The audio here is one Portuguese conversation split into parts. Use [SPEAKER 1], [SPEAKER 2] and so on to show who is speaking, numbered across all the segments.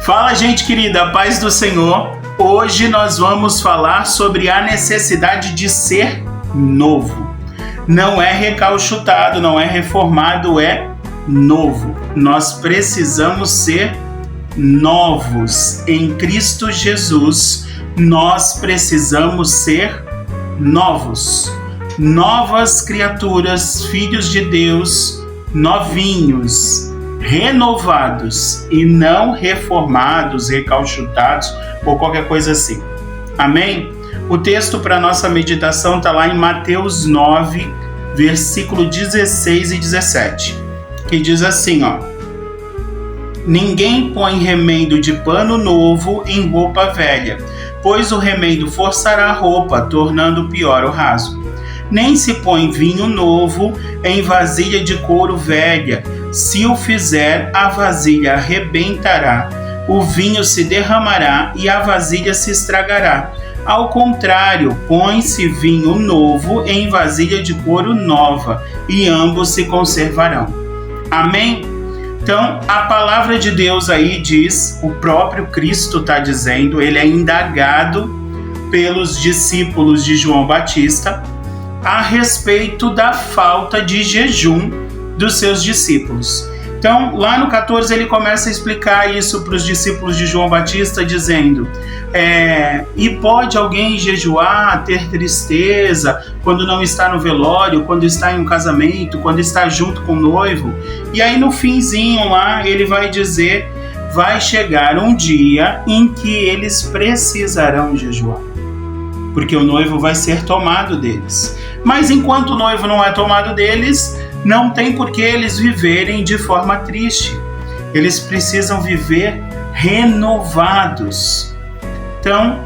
[SPEAKER 1] Fala, gente querida, paz do Senhor. Hoje nós vamos falar sobre a necessidade de ser novo. Não é recalchutado, não é reformado, é novo. Nós precisamos ser novos. Em Cristo Jesus, nós precisamos ser novos. Novas criaturas, filhos de Deus, novinhos, renovados e não reformados, recalchutados ou qualquer coisa assim. Amém? O texto para nossa meditação está lá em Mateus 9, versículo 16 e 17, que diz assim, Ninguém põe remendo de pano novo em roupa velha, pois o remendo forçará a roupa, tornando pior o rasgo. Nem se põe vinho novo em vasilha de couro velha. Se o fizer, a vasilha arrebentará, o vinho se derramará e a vasilha se estragará. Ao contrário, põe-se vinho novo em vasilha de couro nova, e ambos se conservarão. Amém? Então, a palavra de Deus aí diz, o próprio Cristo está dizendo, ele é indagado pelos discípulos de João Batista a respeito da falta de jejum dos seus discípulos. Então, lá no 14, ele começa a explicar isso para os discípulos de João Batista, dizendo, e pode alguém jejuar, ter tristeza, quando não está no velório, quando está em um casamento, quando está junto com o noivo? E aí, no finzinho lá, ele vai dizer, vai chegar um dia em que eles precisarão jejuar, porque o noivo vai ser tomado deles. Mas enquanto o noivo não é tomado deles, não tem por que eles viverem de forma triste. Eles precisam viver renovados. Então,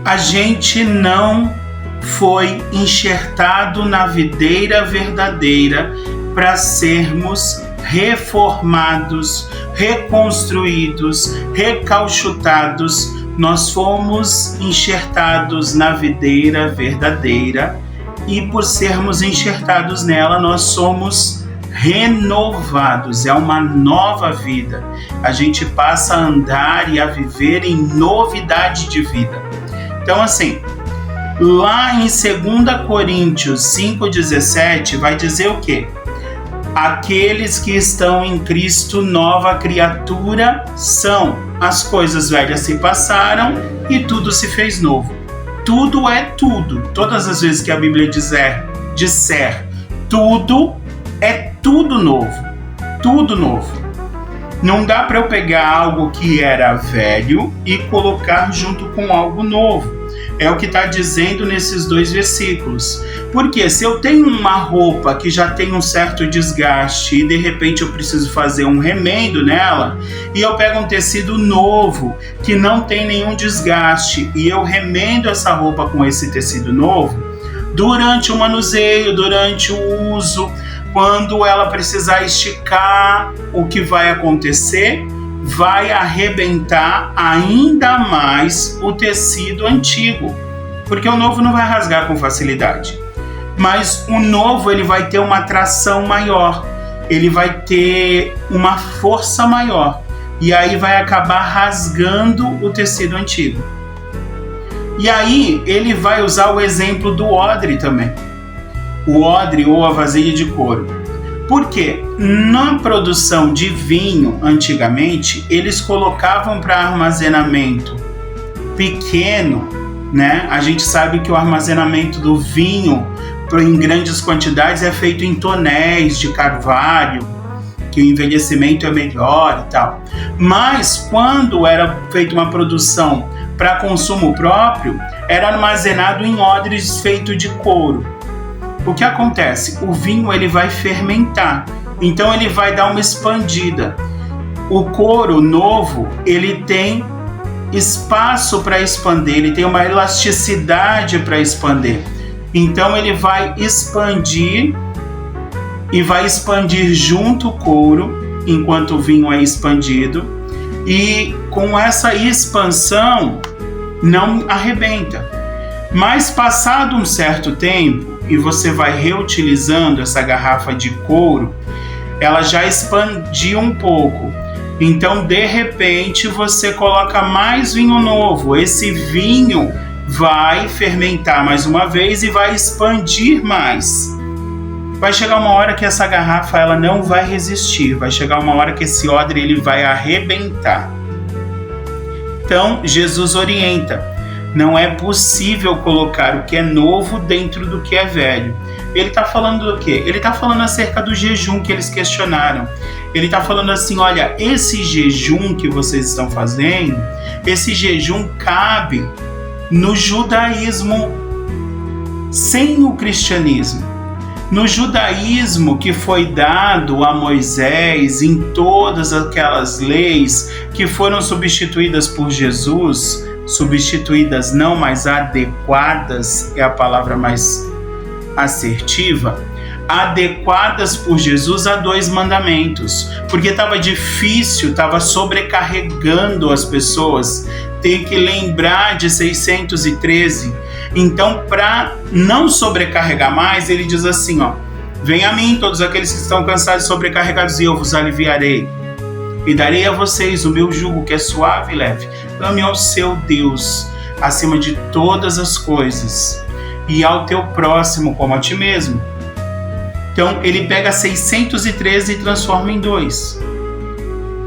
[SPEAKER 1] a gente não foi enxertado na videira verdadeira para sermos reformados, reconstruídos, recalchutados. Nós fomos enxertados na videira verdadeira e por sermos enxertados nela, nós somos renovados. É uma nova vida. A gente passa a andar e a viver em novidade de vida. Então, assim, lá em 2 Coríntios 5,17 vai dizer o quê? Aqueles que estão em Cristo, nova criatura são. As coisas velhas se passaram e tudo se fez novo. Tudo é tudo. Todas as vezes que a Bíblia disser tudo, é tudo novo. Tudo novo. Não dá para eu pegar algo que era velho e colocar junto com algo novo. É o que está dizendo nesses dois versículos. Porque se eu tenho uma roupa que já tem um certo desgaste e de repente eu preciso fazer um remendo nela, e eu pego um tecido novo que não tem nenhum desgaste e eu remendo essa roupa com esse tecido novo, durante o manuseio, durante o uso, quando ela precisar esticar, o que vai acontecer? Vai arrebentar ainda mais o tecido antigo, porque o novo não vai rasgar com facilidade, mas o novo ele vai ter uma tração maior, ele vai ter uma força maior, e aí vai acabar rasgando o tecido antigo. E aí ele vai usar o exemplo do odre também, o odre ou a vasilha de couro. Porque na produção de vinho, antigamente, eles colocavam para armazenamento pequeno, né? A gente sabe que o armazenamento do vinho em grandes quantidades é feito em tonéis de carvalho, que o envelhecimento é melhor e tal. Mas quando era feita uma produção para consumo próprio, era armazenado em odres feitos de couro. O que acontece? O vinho ele vai fermentar, então ele vai dar uma expandida. O couro novo ele tem espaço para expandir, ele tem uma elasticidade para expandir. Então ele vai expandir e vai expandir junto o couro enquanto o vinho é expandido, e com essa expansão não arrebenta. Mas passado um certo tempo, e você vai reutilizando essa garrafa de couro, ela já expandiu um pouco. Então, de repente, você coloca mais vinho novo. Esse vinho vai fermentar mais uma vez e vai expandir mais. Vai chegar uma hora que essa garrafa ela não vai resistir. Vai chegar uma hora que esse odre ele vai arrebentar. Então, Jesus orienta. Não é possível colocar o que é novo dentro do que é velho. Ele está falando do quê? Ele está falando acerca do jejum que eles questionaram. Ele está falando assim, olha, esse jejum que vocês estão fazendo, esse jejum cabe no judaísmo sem o cristianismo. No judaísmo que foi dado a Moisés, em todas aquelas leis que foram substituídas por Jesus, substituídas não, mas adequadas, é a palavra mais assertiva, adequadas por Jesus a 2 mandamentos, porque estava difícil, estava sobrecarregando as pessoas, tem que lembrar de 613. Então, para não sobrecarregar mais, ele diz assim, ó, venha a mim todos aqueles que estão cansados e sobrecarregados e eu vos aliviarei. E darei a vocês o meu jugo que é suave e leve. Ame ao seu Deus acima de todas as coisas e ao teu próximo como a ti mesmo. Então, ele pega 613 e transforma em 2.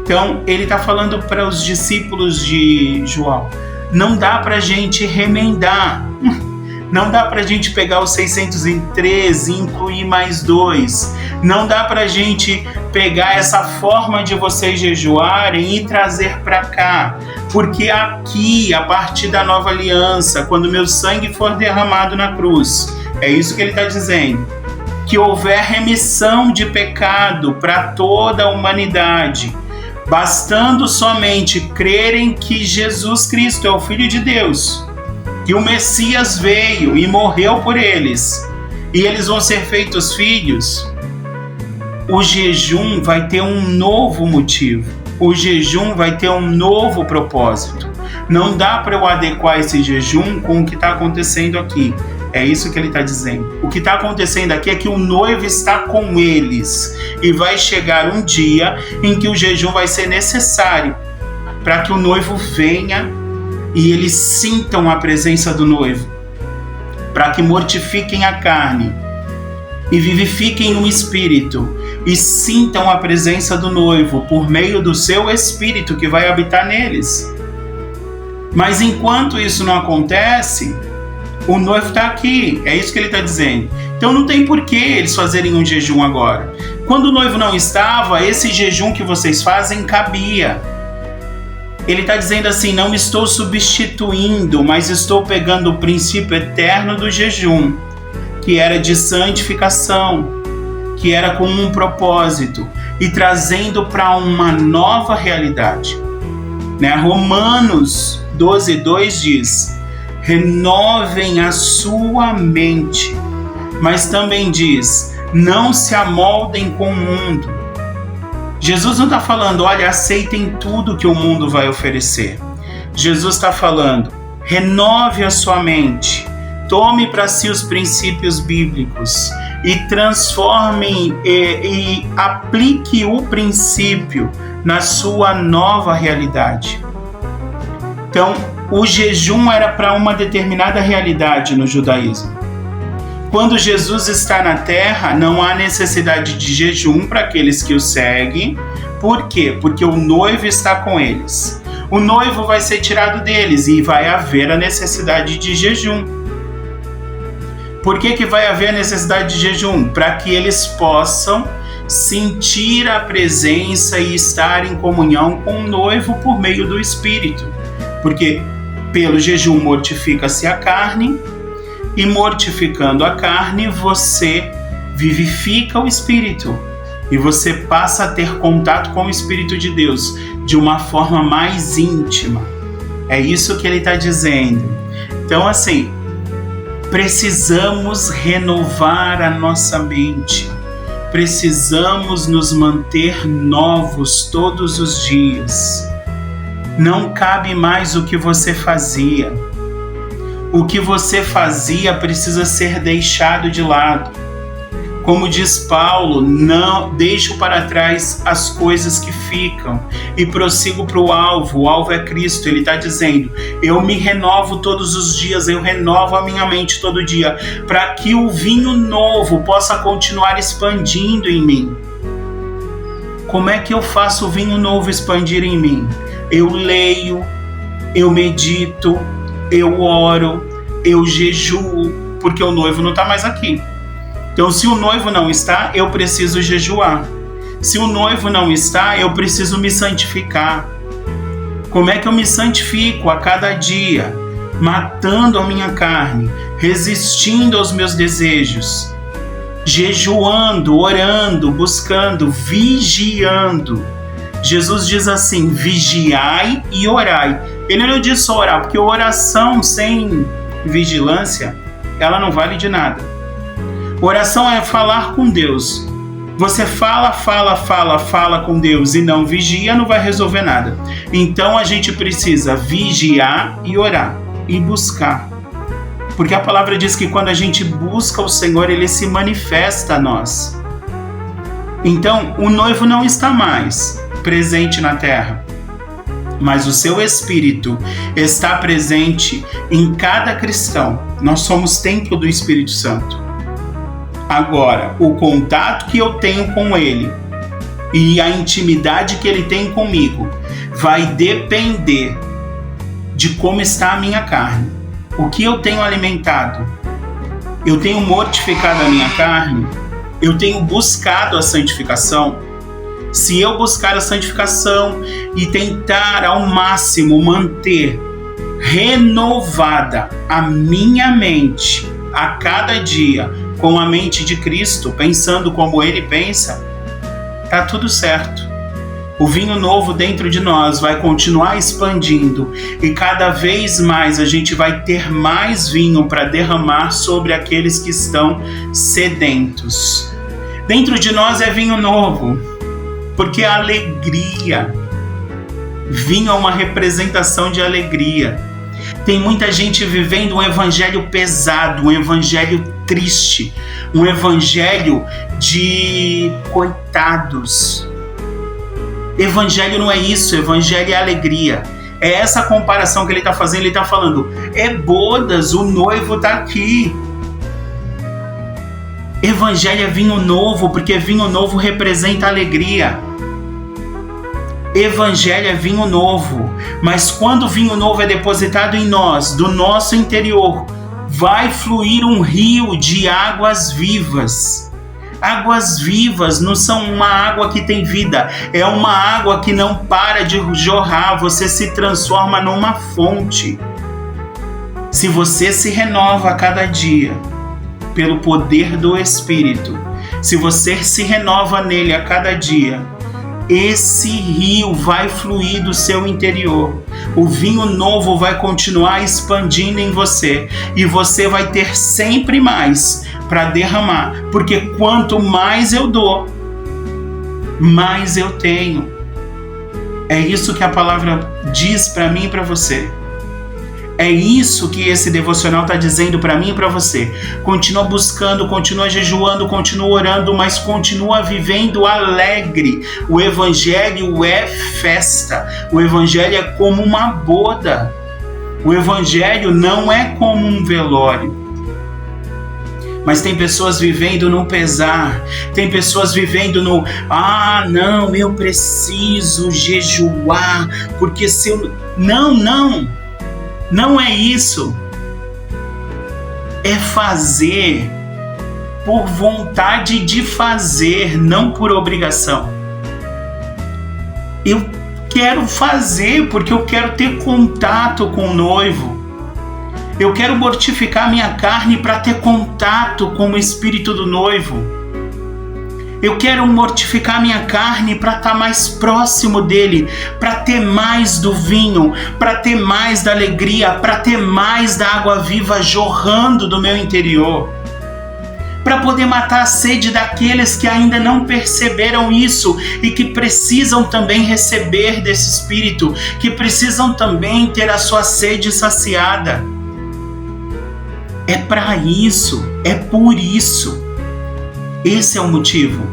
[SPEAKER 1] Então, ele está falando para os discípulos de João, não dá para a gente remendar, não dá para a gente pegar os 613 e incluir mais 2, não dá para a gente pegar essa forma de vocês jejuarem e trazer para cá, porque aqui, a partir da nova aliança, quando meu sangue for derramado na cruz, é isso que ele está dizendo, que houver remissão de pecado para toda a humanidade, bastando somente crerem que Jesus Cristo é o Filho de Deus, que o Messias veio e morreu por eles, e eles vão ser feitos filhos, o jejum vai ter um novo motivo, o jejum vai ter um novo propósito. Não dá para eu adequar esse jejum com o que está acontecendo aqui. É isso que ele está dizendo. O que está acontecendo aqui é que o noivo está com eles e vai chegar um dia em que o jejum vai ser necessário para que o noivo venha e eles sintam a presença do noivo, para que mortifiquem a carne e vivifiquem o espírito e sintam a presença do noivo por meio do seu espírito que vai habitar neles. Mas enquanto isso não acontece, o noivo está aqui, é isso que ele está dizendo. Então não tem por que eles fazerem um jejum agora. Quando o noivo não estava, esse jejum que vocês fazem cabia. Ele está dizendo assim, não estou substituindo, mas estou pegando o princípio eterno do jejum, que era de santificação, que era com um propósito, e trazendo para uma nova realidade. Romanos 12:2 diz, renovem a sua mente, mas também diz, não se amoldem com o mundo. Jesus não está falando, olha, aceitem tudo que o mundo vai oferecer. Jesus está falando, renove a sua mente, tome para si os princípios bíblicos e transforme e aplique o princípio na sua nova realidade. Então, o jejum era para uma determinada realidade no judaísmo. Quando Jesus está na terra, não há necessidade de jejum para aqueles que o seguem. Por quê? Porque o noivo está com eles. O noivo vai ser tirado deles e vai haver a necessidade de jejum. Por que vai haver a necessidade de jejum? Para que eles possam sentir a presença e estar em comunhão com o noivo por meio do Espírito. Porque pelo jejum mortifica-se a carne, e mortificando a carne, você vivifica o Espírito. E você passa a ter contato com o Espírito de Deus de uma forma mais íntima. É isso que ele está dizendo. Então, assim, precisamos renovar a nossa mente. Precisamos nos manter novos todos os dias. Não cabe mais o que você fazia. O que você fazia precisa ser deixado de lado. Como diz Paulo, não deixo para trás as coisas que ficam e prossigo para o alvo. O alvo é Cristo. Ele está dizendo, eu me renovo todos os dias, eu renovo a minha mente todo dia, para que o vinho novo possa continuar expandindo em mim. Como é que eu faço o vinho novo expandir em mim? Eu leio, eu medito, eu oro, eu jejuo, porque o noivo não está mais aqui. Então, se o noivo não está, eu preciso jejuar. Se o noivo não está, eu preciso me santificar. Como é que eu me santifico? A cada dia, matando a minha carne, resistindo aos meus desejos, jejuando, orando, buscando, vigiando. Jesus diz assim, vigiai e orai. Ele não diz só orar, porque oração sem vigilância, ela não vale de nada. Oração é falar com Deus. Você fala com Deus e não vigia, não vai resolver nada. Então a gente precisa vigiar e orar e buscar. Porque a palavra diz que quando a gente busca o Senhor, Ele se manifesta a nós. Então o noivo não está mais presente na terra, mas o seu Espírito está presente em cada cristão. Nós somos templo do Espírito Santo. Agora, o contato que eu tenho com Ele e a intimidade que Ele tem comigo vai depender de como está a minha carne. O que eu tenho alimentado? Eu tenho mortificado a minha carne? Eu tenho buscado a santificação? Se eu buscar a santificação e tentar ao máximo manter renovada a minha mente a cada dia, com a mente de Cristo, pensando como Ele pensa, tá tudo certo. O vinho novo dentro de nós vai continuar expandindo e cada vez mais a gente vai ter mais vinho para derramar sobre aqueles que estão sedentos. Dentro de nós é vinho novo, porque a alegria, vinho é uma representação de alegria. Tem muita gente vivendo um evangelho pesado, um evangelho triste, um evangelho de coitados. Evangelho não é isso, evangelho é alegria. É essa comparação que ele está fazendo, ele está falando, é bodas, o noivo está aqui. Evangelho é vinho novo, porque vinho novo representa alegria. Evangelho é vinho novo, mas quando o vinho novo é depositado em nós, do nosso interior, vai fluir um rio de águas vivas. Águas vivas não são uma água que tem vida, é uma água que não para de jorrar, você se transforma numa fonte. Se você se renova a cada dia pelo poder do Espírito, se você se renova nele a cada dia, esse rio vai fluir do seu interior. O vinho novo vai continuar expandindo em você e você vai ter sempre mais para derramar, porque quanto mais eu dou, mais eu tenho. É isso que a palavra diz para mim e para você. É isso que esse devocional está dizendo para mim e para você. Continua buscando, continua jejuando, continua orando, mas continua vivendo alegre. O Evangelho é festa. O Evangelho é como uma boda. O Evangelho não é como um velório. Mas tem pessoas vivendo no pesar. Tem pessoas vivendo no... não, eu preciso jejuar, porque se eu... Não. Não é isso. É fazer por vontade de fazer, não por obrigação. Eu quero fazer porque eu quero ter contato com o noivo. Eu quero mortificar minha carne para ter contato com o espírito do noivo. Eu quero mortificar minha carne para estar mais próximo dele, para ter mais do vinho, para ter mais da alegria, para ter mais da água viva jorrando do meu interior. Para poder matar a sede daqueles que ainda não perceberam isso e que precisam também receber desse Espírito, que precisam também ter a sua sede saciada. É para isso, é por isso. Esse é o motivo.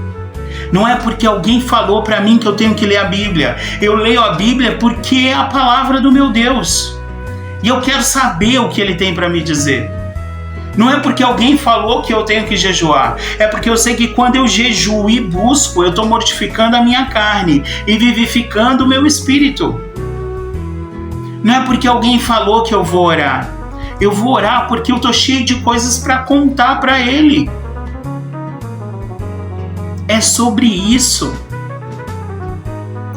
[SPEAKER 1] Não é porque alguém falou para mim que eu tenho que ler a Bíblia. Eu leio a Bíblia porque é a palavra do meu Deus. E eu quero saber o que Ele tem para me dizer. Não é porque alguém falou que eu tenho que jejuar. É porque eu sei que quando eu jejuo e busco, eu estou mortificando a minha carne e vivificando o meu espírito. Não é porque alguém falou que eu vou orar. Eu vou orar porque eu estou cheio de coisas para contar para Ele. É sobre isso.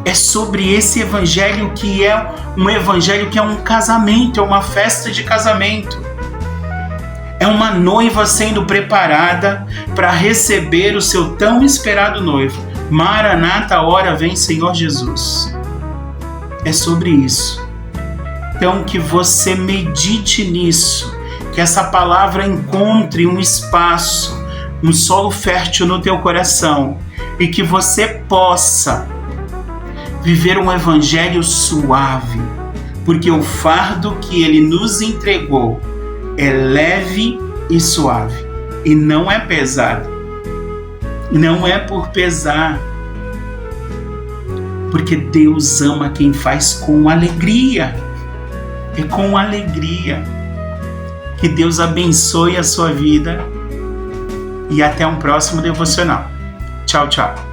[SPEAKER 1] É sobre esse evangelho que é um evangelho que é um casamento, é uma festa de casamento. É uma noiva sendo preparada para receber o seu tão esperado noivo. Maranata, hora vem Senhor Jesus. É sobre isso. Então que você medite nisso, que essa palavra encontre um espaço, um solo fértil no teu coração e que você possa viver um evangelho suave, porque o fardo que Ele nos entregou é leve e suave e não é pesado. Não é por pesar, porque Deus ama quem faz com alegria. É com alegria. Que Deus abençoe a sua vida e até um próximo devocional. Tchau, tchau.